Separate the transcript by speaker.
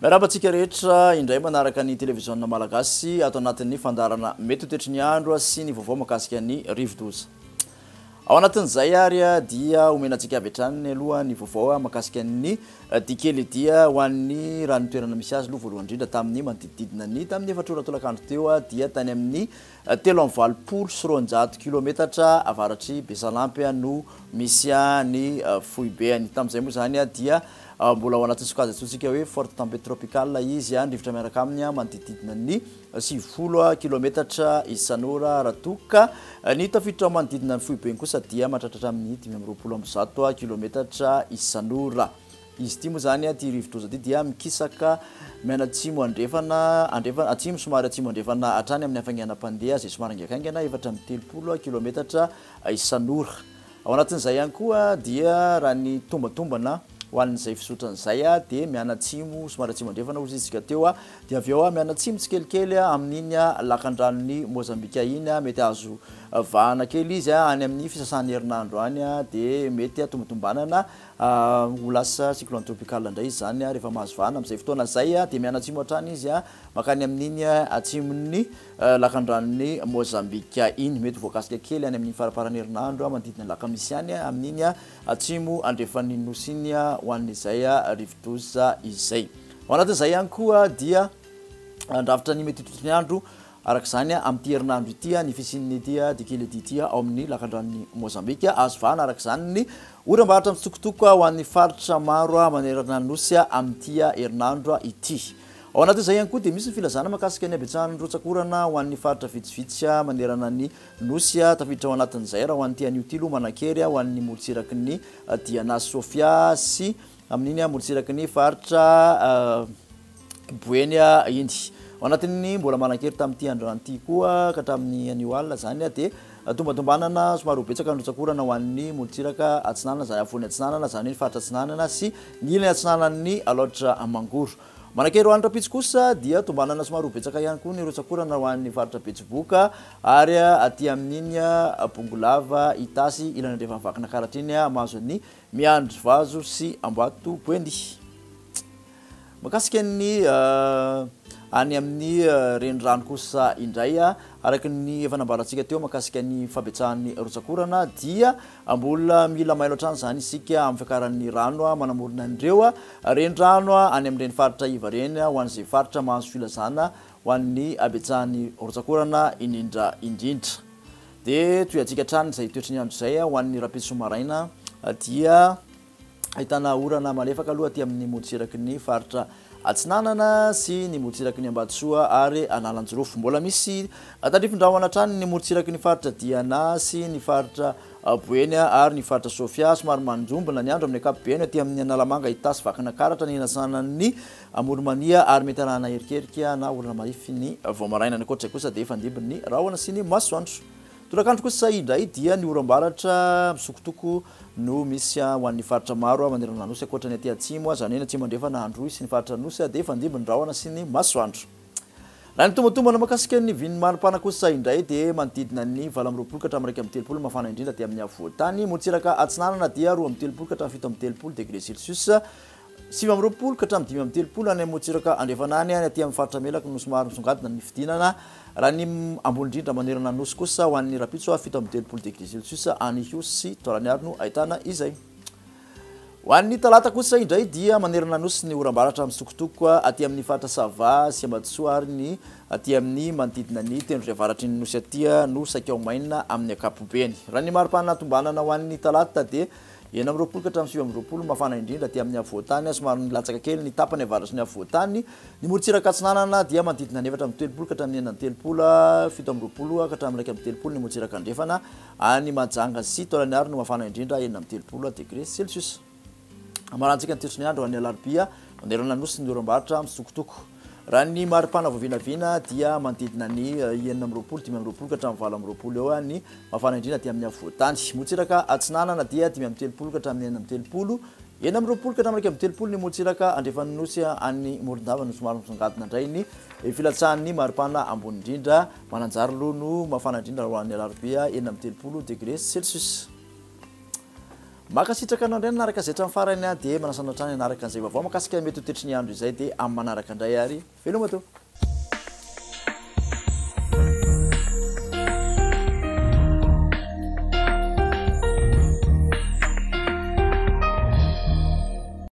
Speaker 1: Miarabantsika rehetra indray manaraka ny télévision malagasy ato anatin'ny fandarana mety ho toetry ny andro sy ny vaovao mahakasika ny rivodoza. Ao anatin'izay ary dia omenantsika avy hatrany aloha ny vaovao mahakasika ny dikely dia ho an'ny raha ny toerana misy azy aloha voalohany indrindra tamin'ny manodididina ny tamin'ny efatrora tolakandro teo dia tany amin'ny 3.9 kilometatra avaratry Besalampy no misy ny foibeany. Tamin'izay moa zany dia mbola ao anatin'ny sokazatsika hoe forte tempête tropicale izy andrivotra miaraka amin'ny manodididina ny 90 kilometatra isan'ora raha toka ny tafiditra manodidina ny foibeany kosa dia mahatratra amin'ny 520 kilometatra isan'ora. Izy ity moa zany ty rivodoza ty dia mikisaka mianatsimo andrefana atsimo somary atsimo andrefana hatrany amin'ny hafainganam-pandeha zay somary angaikaingana 430 kilometatra isan'ora. Ao anatin'izay ihany koa dia raha ny tombatombana ho an'izay fisotran'izay dia mianatsimo somary atsimo andrefana ozy isika teo dia avy eo mianatsimo tsikelikely amin'iny lakan-dranony Mozambika iny mety azo vahana kely izy any amin'ny fisasan'ny herinandro any dia mety tombatombanana ho lasa cyclone tropicale indray izy zany rehefa mahazo vahana amin'izay fotoana izay dia mianatsimo hatrany izy makany amin'iny atsimon'ny lakan-dranony Mozambika iny mety voakasika kely any amin'ny faraparan'ny herinandro manodidina ny laka misy any amin'iny atsimo andrefan'ny nosy iny ho an'izay rivodoza izay. Ao anatin'izay ihany koa dia andravitra ny mety hitotry ny andro arak'izany amin'ity herinandro ity ny fisin'ny ity dikely ity ao amin'ny lakan-dranony Mozambika azo vahana arak'izany ny oram-bahatra mitsokotoko ho an'ny faritra maro manerana nosy amin'ity herinandro ity. Ao anatin'izay ihany koa dia misy ny filazana mahakasika ny habetsahan'ny rotsakorana ho an'ny faritra vitsivitsy manerana ny nosy tafiditra ao anatin'izay raha ho an'ity an'io lo manakery ho an'ny molotsiraky ny Diana Sofia sy amin'iny molotsiraky ny faritra Boeny iny. Ao anatin'ny mbola manakery tamin'ity androan'ity koa ka tamin'ny anio alina zany dia tombatombanana somary betsaka ny rotsakorana ho an'ny molotsiraka atsinanana zany avony atsinanana zany hoe ny faritra atsinanana sy ny ilany atsinanan'ny aloatra mangoro. Manakery ho an'ny rapitsy kosa dia tombanana somary betsaka ihany koa ny rotsakorana ho an'ny faritra Betsiboka ary aty amin'iny Bongolava Itasy ilany andrefa mivakina karatra iny mahazo ny miandry vazo sy ambato boendy. Makasika ny any amin'ny renirano kosa indray araky ny efa nambarantsika teo makasika ny fabetsahan'ny rotsakorana dia mbola mila mailo hatrany zany isika amin'ny fiakaran'ny rano manamorona an'ireo renirano any amin'ireny faritra iva reny ho an'izay faritra mahazo filazana ho an'ny abetsahan'ny rotsakorana indrindra indrindra. Dia toy antsika hatrany izay toetry ny andro izay ho an'ny rapitsy somaraina dia ahitana orana malefaka aloha aty amin'ny molotsiraky ny faritra atsinanana sy ny molotsiraky ny Ambatosoa ary Analanjirofo. Mbola misy tandrifondrahona hatrany ny molotsiraky ny faritra Diana sy ny faritra Boeny ary ny faritra Sofia somary manjombona ny andro amin'ny ankapobeny aty amin'ny Analamanga Itasy vakina karatra ny inasanan'ny Moromania ary mety arahana erikerika na orana marify ny Voamaraina ny koatra kosa dia fandibon'ny rahona sy ny masoandro. Tolakandro kosa indray dia ny oram-baratra misokotoko no misy ho an'ny faritra maro manerana nosy akoatra ny aty atsimo zany hoe atsimo andrefana andro sy ny faritra nosy dia fandibon'ny rahona sy ny masoandro. Raha ny tombotombana mahakasika ny vin'ny maripana kosa indray dia manodidina ny 20 ka hatramin'ny 30 mafana indrindra dia amin'ny avoatany molotsiraka atsinanana dia 20 ka hatramin'ny 17 degré Celsius 9 ka hatramin'ny 5 any molotsiraka andrefana any aty amin'ny faritra melaka no somary misongadina ny fidinana. Raha ny ambony indrindra manerana nosy kosa ho an'ny rapitso 17 degré Celsius any Hiosy sy Taoraniary no ahitana izay. Ho an'ny talata kosa indray dia manerana nosy ny oram-baratra misokotoko aty amin'ny faritra Sava sy Ambatosoa ary ny aty amin'ny manodidina ny tendrony avaratry ny nosy aty no Sakao Maina amin'ny ankapobeny. Raha ny maripana tombanana ho an'ny talata dia 20 ka hatramin'ny 20 mafana indrindra aty amin'ny avoatany somary nilatsaka kely ny tapany avaratry ny avoatany. Ny molotsiraka atsinanana dia manodidina ny 7 ka hatramin'ny 9 17 ka hatramin'ny 30 ny molotsiraka andrefana any Mahajanga sy Taoraniary no mafana indrindra 30 degré Celsius. Amarantsika ny toetry ny andro ho an'ny alarobia manerana nosy ny oram-baratra misokotoko. Raha ny maripana voavinavina dia manodidina ny 19 ka hatramin'ny 20 eo ny mafana indrindra aty amin'ny avoatany. Molotsiraka atsinanana dia 30 ka hatramin'ny 19 ka hatramin'ny 30 ny molotsiraka andrefan'ny nosy any Morondava no somary misongadina indray ny filatsahan'ny maripana ambony indrindra mananjary aloha no mafana indrindra ho an'ny alarobia 30 degré Celsius. makasitraka anao ndray nanaraka zay hatramin'ny farany dia manasana trany anaraka an'izay vaovao makasika mety ho tetry ny andro izay dia amin'ny manaraka indray ary veloma to